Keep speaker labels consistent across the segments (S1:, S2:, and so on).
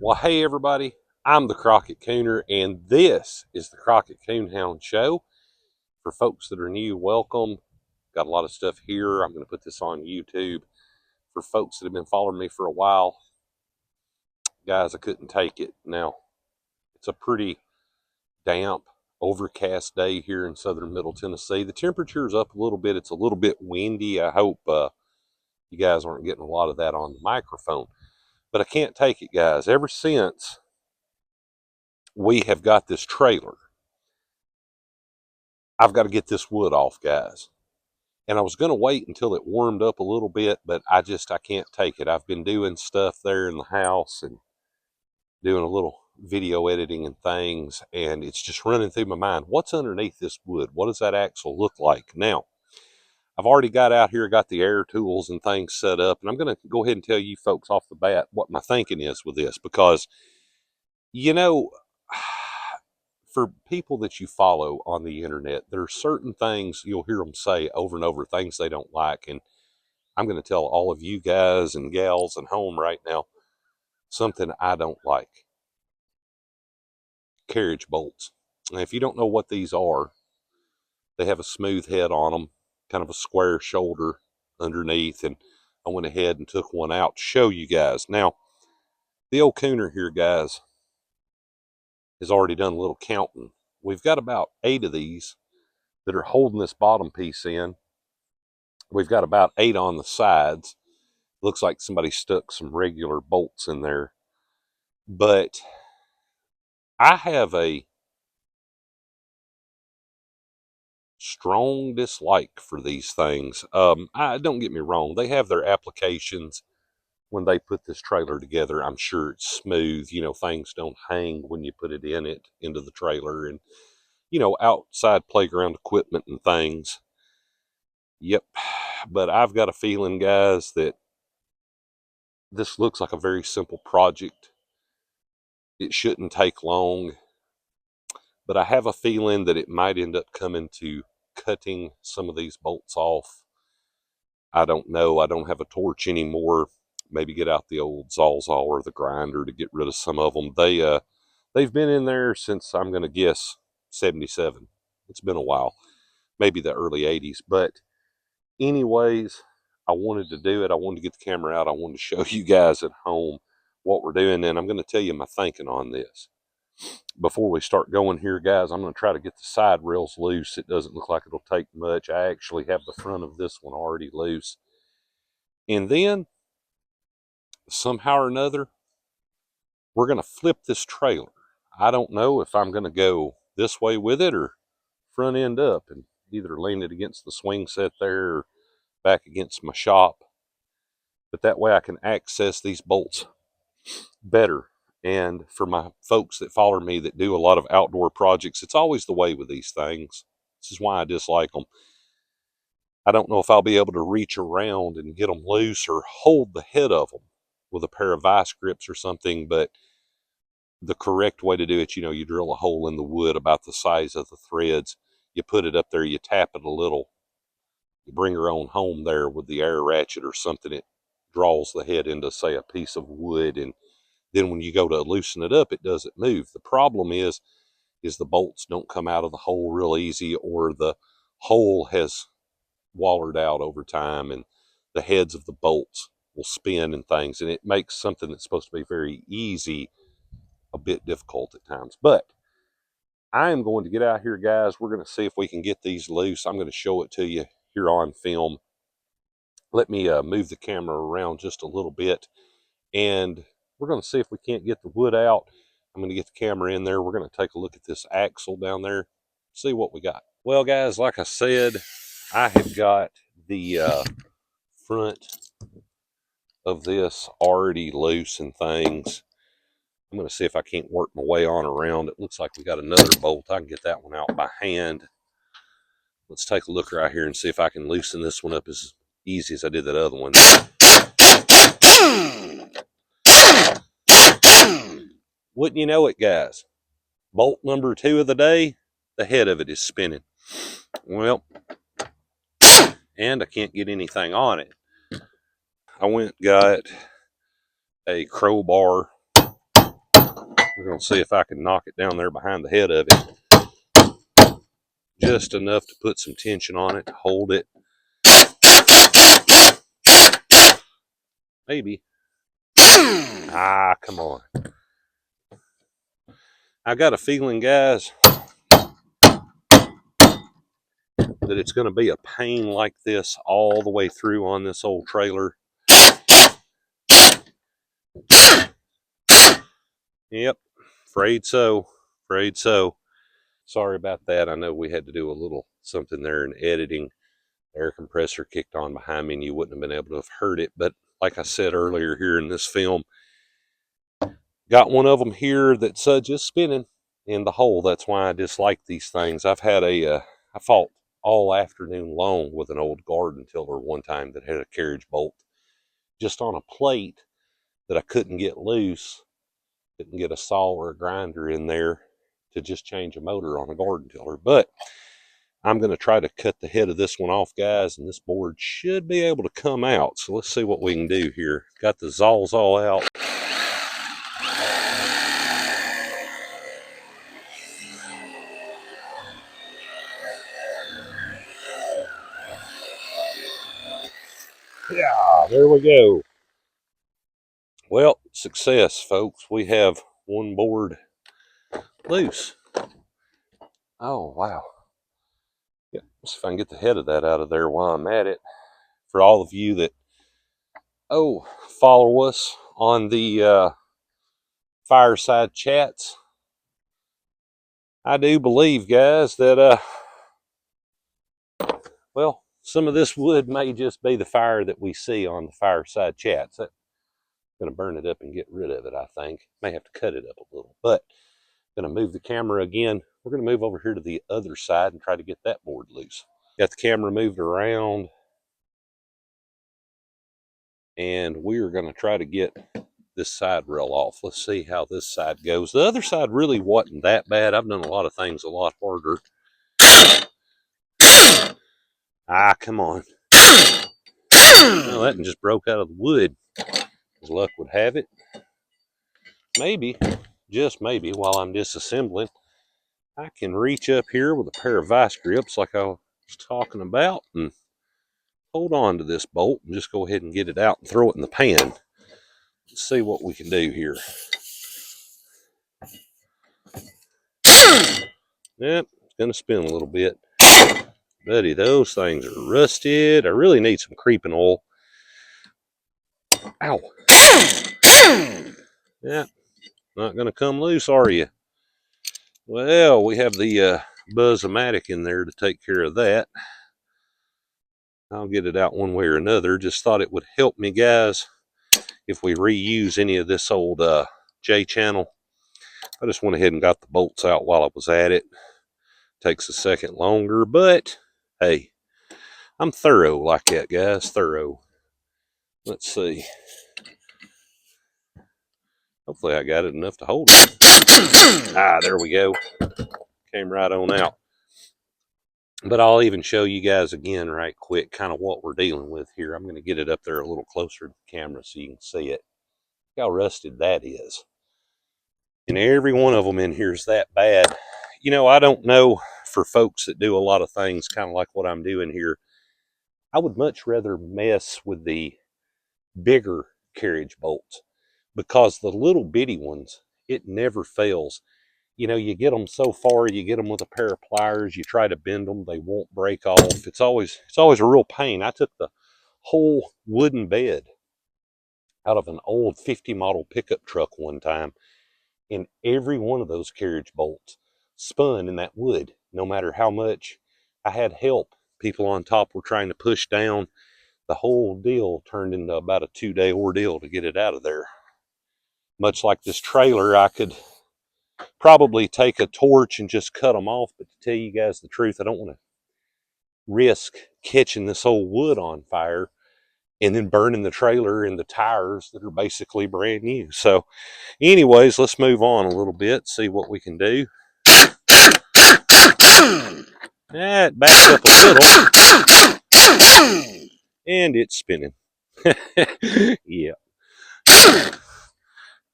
S1: Well, hey everybody, I'm the Crockett Cooner, and this is the Crockett Coonhound Show. For folks that are new, welcome. Got a lot of stuff here. I'm going to put this on YouTube. For folks that have been following me for a while, guys, I couldn't take it. Now, it's a pretty damp, overcast day here in southern Middle Tennessee. The temperature's up a little bit. It's a little bit windy. I hope you guys aren't getting a lot of that on the microphone. But I can't take it, guys. Ever since we have got this trailer, I've got to get this wood off, guys. And I was going to wait until it warmed up a little bit, but I can't take it. I've been doing stuff there in the house and doing a little video editing and things, and it's just running through my mind. What's underneath this wood? What does that axle look like? Now, I've already got out here, got the air tools and things set up, and I'm going to go ahead and tell you folks off the bat what my thinking is with this, because, you know, for people that you follow on the internet, there are certain things you'll hear them say over and over, things they don't like. And I'm going to tell all of you guys and gals at home right now something I don't like. Carriage bolts. Now, if you don't know what these are, they have a smooth head on them, kind of a square shoulder underneath. And I went ahead and took one out to show you guys. Now, the old Cooner here, guys, has already done a little counting. We've got about 8 of these that are holding this bottom piece in. We've got about 8 on the sides. Looks like somebody stuck some regular bolts in there. But I have a strong dislike for these things. Don't get me wrong. They have their applications when they put this trailer together. I'm sure it's smooth. You know, things don't hang when you put it into the trailer, and, you know, outside playground equipment and things. Yep. But I've got a feeling, guys, that this looks like a very simple project. It shouldn't take long, but I have a feeling that it might end up coming to cutting some of these bolts off. I don't know. I don't have a torch anymore. Maybe get out the old Sawzall or the grinder to get rid of some of them. They've been in there since, I'm going to guess, 77. It's been a while. Maybe the early 80s. But anyways, I wanted to do it. I wanted to get the camera out. I wanted to show you guys at home what we're doing. And I'm going to tell you my thinking on this. Before we start going here, guys, I'm going to try to get the side rails loose. It doesn't look like it'll take much. I actually have the front of this one already loose. And then, somehow or another, we're going to flip this trailer. I don't know if I'm going to go this way with it or front end up and either lean it against the swing set there or back against my shop. But that way I can access these bolts better. And for my folks that follow me that do a lot of outdoor projects, it's always the way with these things. This is why I dislike them. I don't know if I'll be able to reach around and get them loose or hold the head of them with a pair of vice grips or something, but the correct way to do it, you know, you drill a hole in the wood about the size of the threads, you put it up there, you tap it a little, you bring her on home there with the air ratchet or something, it draws the head into, say, a piece of wood, and then when you go to loosen it up, it doesn't move. The problem is the bolts don't come out of the hole real easy, or the hole has wallered out over time and the heads of the bolts will spin and things, and it makes something that's supposed to be very easy a bit difficult at times. But I am going to get out here, guys. We're going to see if we can get these loose. I'm going to show it to you here on film. Let me move the camera around just a little bit, and we're going to see if we can't get the wood out. I'm going to get the camera in there. We're going to take a look at this axle down there, see what we got. Well, guys, like I said, I have got the front of this already loose and things. I'm going to see if I can't work my way on around. It looks like we got another bolt. I can get that one out by hand. Let's take a look right here and see if I can loosen this one up as easy as I did that other one. Wouldn't you know it, guys? Bolt number 2 of the day, the head of it is spinning. Well, and I can't get anything on it. I went and got a crowbar We're going to see if I can knock it down there behind the head of it. Just enough to put some tension on it, hold it. Maybe. Ah, come on. I got a feeling, guys, that it's going to be a pain like this all the way through on this old trailer. Yep, afraid so. Afraid so. Sorry about that. I know we had to do a little something there in editing. The air compressor kicked on behind me and you wouldn't have been able to have heard it. But like I said earlier here in this film, got one of them here that's just spinning in the hole. That's why I dislike these things. I've had I fought all afternoon long with an old garden tiller one time that had a carriage bolt just on a plate that I couldn't get loose. Couldn't get a saw or a grinder in there to just change a motor on a garden tiller. But I'm going to try to cut the head of this one off, guys, and this board should be able to come out. So let's see what we can do here. Got the Sawzall out. Yeah, there we go. Well, success, folks. We have one board loose. Oh, wow. Yeah, let's see if I can get the head of that out of there while I'm at it. For all of you that, follow us on the fireside chats, I do believe, guys, that, well, some of this wood may just be the fire that we see on the fireside chats. That's going to burn it up and get rid of it, I think. May have to cut it up a little, but I'm going to move the camera again. We're going to move over here to the other side and try to get that board loose. Got the camera moved around, and we're going to try to get this side rail off. Let's see how this side goes. The other side really wasn't that bad. I've done a lot of things a lot harder. Ah, come on. Well, that one just broke out of the wood, as luck would have it. Maybe, just maybe, while I'm disassembling, I can reach up here with a pair of vice grips like I was talking about and hold on to this bolt and just go ahead and get it out and throw it in the pan. Let's see what we can do here. Yep, it's going to spin a little bit. Buddy, those things are rusted. I really need some creeping oil. Ow. Yeah, not going to come loose, are you? Well, we have the Buzz-O-Matic in there to take care of that. I'll get it out one way or another. Just thought it would help me, guys, if we reuse any of this old J-channel. I just went ahead and got the bolts out while I was at it. Takes a second longer, but hey, I'm thorough like that, guys. Thorough. Let's see. Hopefully I got it enough to hold it. Ah, there we go. Came right on out. But I'll even show you guys again right quick kind of what we're dealing with here. I'm going to get it up there a little closer to the camera so you can see it. Look how rusted that is. And every one of them in here is that bad. You know, I don't know, for folks that do a lot of things kind of like what I'm doing here, I would much rather mess with the bigger carriage bolts, because the little bitty ones, it never fails. You know, you get them so far, you get them with a pair of pliers, you try to bend them, they won't break off. It's always a real pain. I took the whole wooden bed out of an old 50 model pickup truck one time, and every one of those carriage bolts spun in that wood, no matter how much I had help. People on top were trying to push down. The whole deal turned into about a 2-day ordeal to get it out of there. Much like this trailer, I could probably take a torch and just cut them off, but to tell you guys the truth, I don't want to risk catching this old wood on fire and then burning the trailer and the tires that are basically brand new. So anyways, let's move on a little bit, see what we can do. That backed up a little, and it's spinning. Yeah.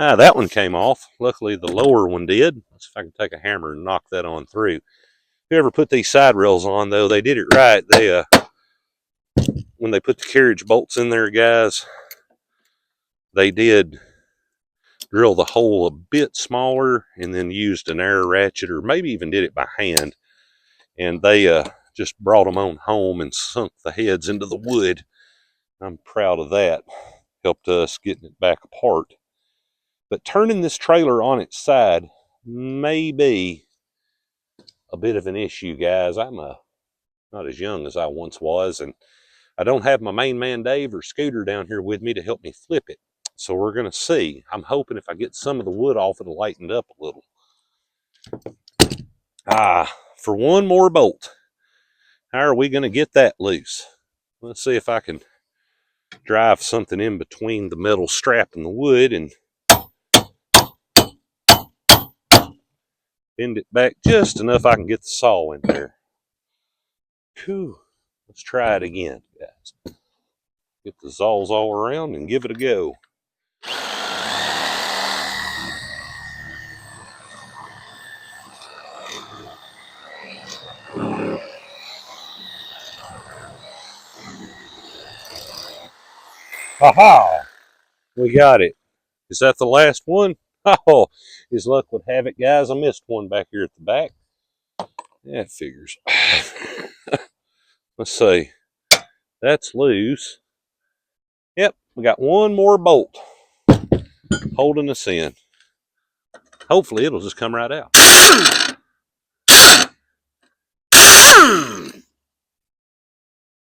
S1: That one came off. Luckily, the lower one did. Let's see if I can take a hammer and knock that on through. Whoever put these side rails on, though, they did it right. They, when they put the carriage bolts in there, guys, they did drill the hole a bit smaller and then used an air ratchet, or maybe even did it by hand. And they just brought them on home and sunk the heads into the wood. I'm proud of that. Helped us getting it back apart. But turning this trailer on its side may be a bit of an issue, guys. I'm not as young as I once was, and I don't have my main man Dave or Scooter down here with me to help me flip it. So we're going to see. I'm hoping if I get some of the wood off, it'll lighten up a little. For one more bolt. How are we going to get that loose? Let's see if I can drive something in between the metal strap and the wood and bend it back just enough I can get the saw in there. Whew. Let's try it again, guys. Get the saws all around and give it a go. Ha! We got it. Is that the last one? Oh, as luck would have it, guys, I missed one back here at the back. Yeah, it figures. Let's see. That's loose. Yep, we got one more bolt holding us in. Hopefully it'll just come right out.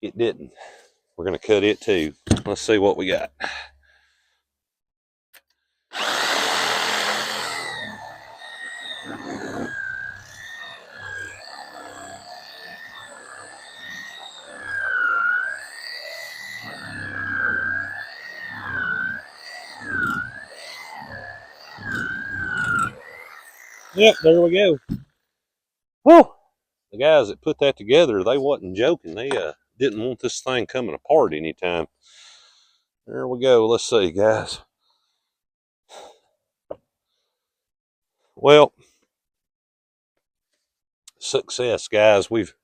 S1: It didn't. We're going to cut it too. Let's see what we got. Yep, there we go. Whew. The guys that put that together, they wasn't joking. They didn't want this thing coming apart anytime. There we go. Let's see, guys. Well, success, guys. We've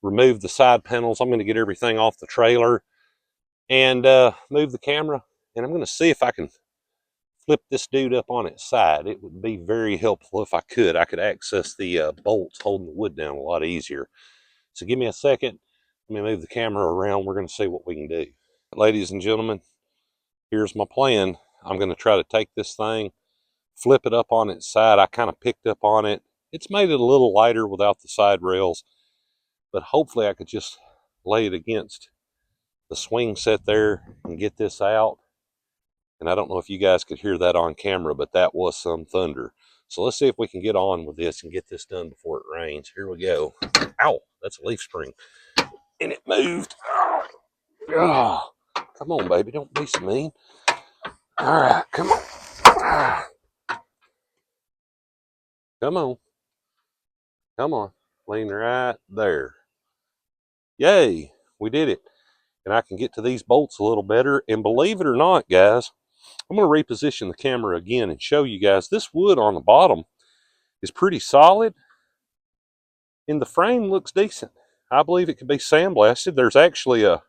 S1: removed the side panels. I'm going to get everything off the trailer and move the camera. And I'm going to see if I can flip this dude up on its side. It would be very helpful if I could. I could access the bolts holding the wood down a lot easier. So give me a second. Let me move the camera around. We're going to see what we can do. Ladies and gentlemen, here's my plan. I'm going to try to take this thing, flip it up on its side. I kind of picked up on it. It's made it a little lighter without the side rails, but hopefully I could just lay it against the swing set there and get this out. And I don't know if you guys could hear that on camera, but that was some thunder. So let's see if we can get on with this and get this done before it rains. Here we go. Ow, that's a leaf spring. And it moved. Oh, come on, baby. Don't be so mean. All right, come on. Come on. Come on. Lean right there. Yay, we did it. And I can get to these bolts a little better. And believe it or not, guys, I'm going to reposition the camera again and show you guys this wood on the bottom is pretty solid. And the frame looks decent. I believe it could be sandblasted. There's actually a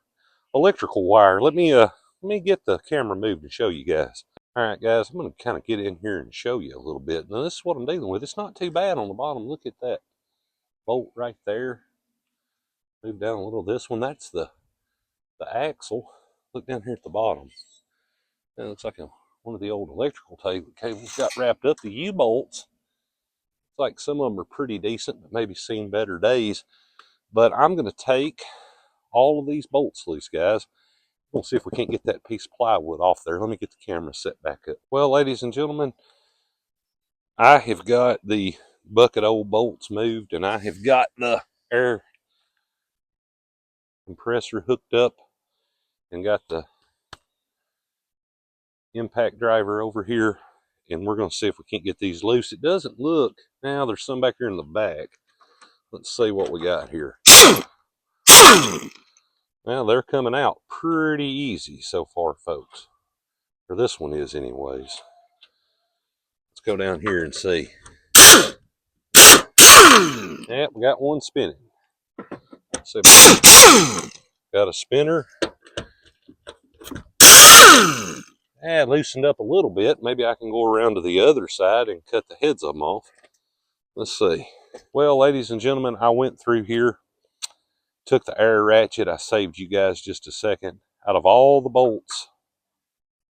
S1: electrical wire. Let me get the camera moved and show you guys. All right, guys, I'm going to kind of get in here and show you a little bit. Now, this is what I'm dealing with. It's not too bad on the bottom. Look at that bolt right there. Move down a little. This one, that's the axle. Look down here at the bottom. That looks like one of the old electrical cables got wrapped up. The U-bolts, it's like some of them are pretty decent, but maybe seen better days. But I'm going to take all of these bolts loose, guys. We'll see if we can't get that piece of plywood off there. Let me get the camera set back up. Well, ladies and gentlemen, I have got the bucket old bolts moved, and I have got the air compressor hooked up and got the impact driver over here, and we're going to see if we can't get these loose. It doesn't look, now there's some back here in the back. Let's see what we got here. Well, they're coming out pretty easy so far, folks. Or this one is anyways. Let's go down here and see. Yep, we got one spinning. So got a spinner. Loosened up a little bit. Maybe I can go around to the other side and cut the heads of them off. Let's see. Well, ladies and gentlemen, I went through here, took the air ratchet. I saved you guys just a second. Out of all the bolts,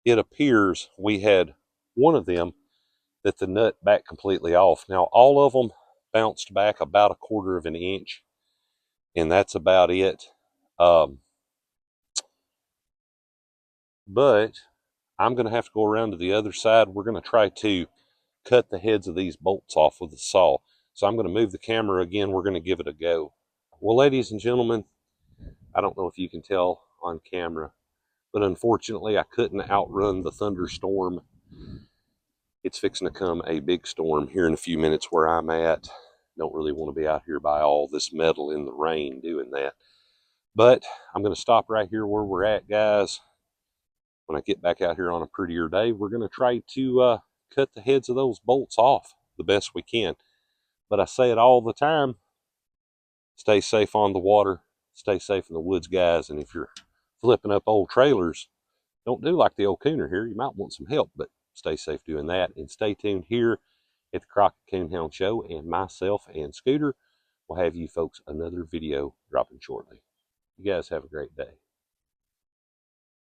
S1: it appears we had one of them that the nut backed completely off. Now, all of them bounced back about 1/4 of an inch, and that's about it. But I'm going to have to go around to the other side. We're going to try to cut the heads of these bolts off with a saw. So I'm going to move the camera again. We're going to give it a go. Well, ladies and gentlemen, I don't know if you can tell on camera, but unfortunately I couldn't outrun the thunderstorm. It's fixing to come a big storm here in a few minutes where I'm at. Don't really want to be out here by all this metal in the rain doing that. But I'm going to stop right here where we're at, guys. When I get back out here on a prettier day, we're going to try to cut the heads of those bolts off the best we can. But I say it all the time, stay safe on the water, stay safe in the woods, guys. And if you're flipping up old trailers, don't do like the old cooner here. You might want some help, but stay safe doing that. And stay tuned here at the Crockett Coonhound Show, and myself and Scooter will have you folks another video dropping shortly. You guys have a great day.